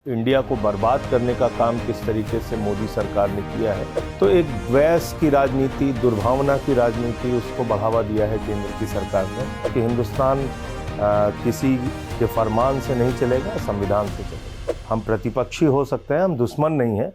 India को बर्बाद करने का काम किस तरीके से मोदी सरकार ने किया है, तो एक द्वेष की राजनीति, दुर्भावना की राजनीति, उसको बढ़ावा दिया है केंद्र की सरकार ने कि हिंदुस्तान किसी के फरमान से नहीं चलेगा, संविधान से चलेगा। हम प्रतिपक्षी हो सकते हैं, हम दुश्मन नहीं हैं।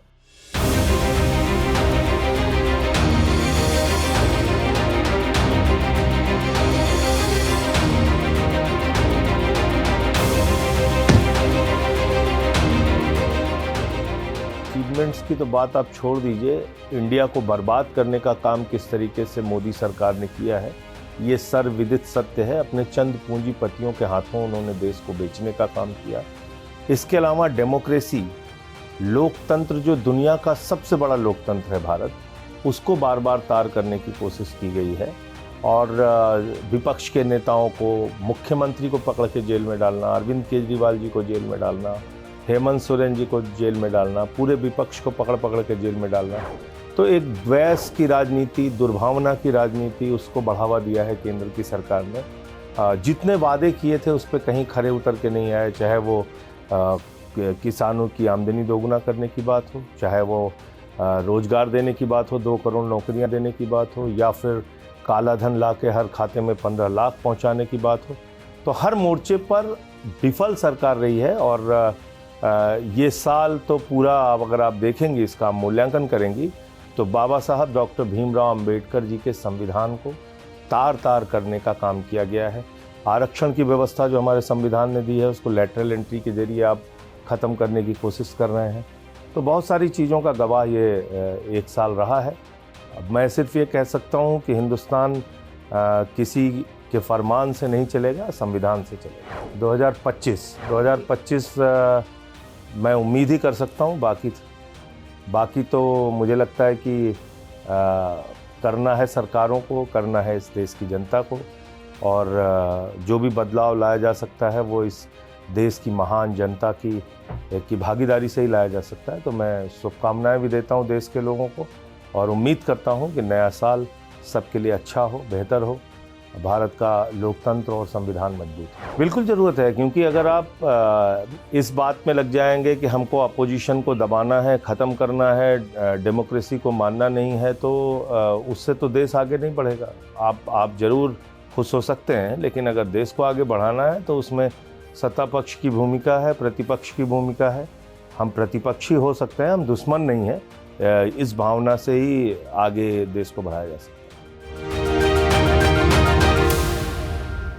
अचीवमेंट्स की तो बात आप छोड़ दीजिए, इंडिया को बर्बाद करने का काम किस तरीके से मोदी सरकार ने किया है, ये सर्वविदित सत्य है। अपने चंद पूंजीपतियों के हाथों उन्होंने देश को बेचने का काम किया। इसके अलावा डेमोक्रेसी, लोकतंत्र, जो दुनिया का सबसे बड़ा लोकतंत्र है भारत, उसको बार बार तार करने की कोशिश की गई है। और विपक्ष के नेताओं को, मुख्यमंत्री को पकड़ के जेल में डालना, अरविंद केजरीवाल जी को जेल में डालना, हेमंत सोरेन जी को जेल में डालना, पूरे विपक्ष को पकड़ के जेल में डालना, तो एक द्वेष की राजनीति, दुर्भावना की राजनीति, उसको बढ़ावा दिया है केंद्र की सरकार ने। जितने वादे किए थे उस पर कहीं खरे उतर के नहीं आए, चाहे वो किसानों की आमदनी दोगुना करने की बात हो, चाहे वो रोजगार देने की बात हो, 2 करोड़ नौकरियां देने की बात हो, या फिर काला धन ला के हर खाते में 15 लाख पहुंचाने की बात हो। तो हर मोर्चे पर विफल सरकार रही है। और ये साल तो पूरा, अगर आप देखेंगे, इसका मूल्यांकन करेंगी, तो बाबा साहब डॉक्टर भीमराव अंबेडकर जी के संविधान को तार तार करने का काम किया गया है। आरक्षण की व्यवस्था जो हमारे संविधान ने दी है, उसको लेटरल एंट्री के जरिए आप ख़त्म करने की कोशिश कर रहे हैं। तो बहुत सारी चीज़ों का गवाह ये एक साल रहा है। अब मैं सिर्फ ये कह सकता हूँ कि हिंदुस्तान किसी के फरमान से नहीं चलेगा, संविधान से चलेगा। 2025 मैं उम्मीद ही कर सकता हूँ। बाकी तो मुझे लगता है कि करना है सरकारों को, करना है इस देश की जनता को, और जो भी बदलाव लाया जा सकता है वो इस देश की महान जनता की भागीदारी से ही लाया जा सकता है। तो मैं शुभकामनाएं भी देता हूँ देश के लोगों को, और उम्मीद करता हूँ कि नया साल सबके लिए अच्छा हो, बेहतर हो, भारत का लोकतंत्र और संविधान मजबूत है। बिल्कुल ज़रूरत है, क्योंकि अगर आप इस बात में लग जाएंगे कि हमको अपोजिशन को दबाना है, ख़त्म करना है, डेमोक्रेसी को मानना नहीं है, तो उससे तो देश आगे नहीं बढ़ेगा। आप ज़रूर खुश हो सकते हैं, लेकिन अगर देश को आगे बढ़ाना है तो उसमें सत्ता पक्ष की भूमिका है, प्रतिपक्ष की भूमिका है। हम प्रतिपक्षी हो सकते हैं, हम दुश्मन नहीं हैं। इस भावना से ही आगे देश को बढ़ाया जा सकता है।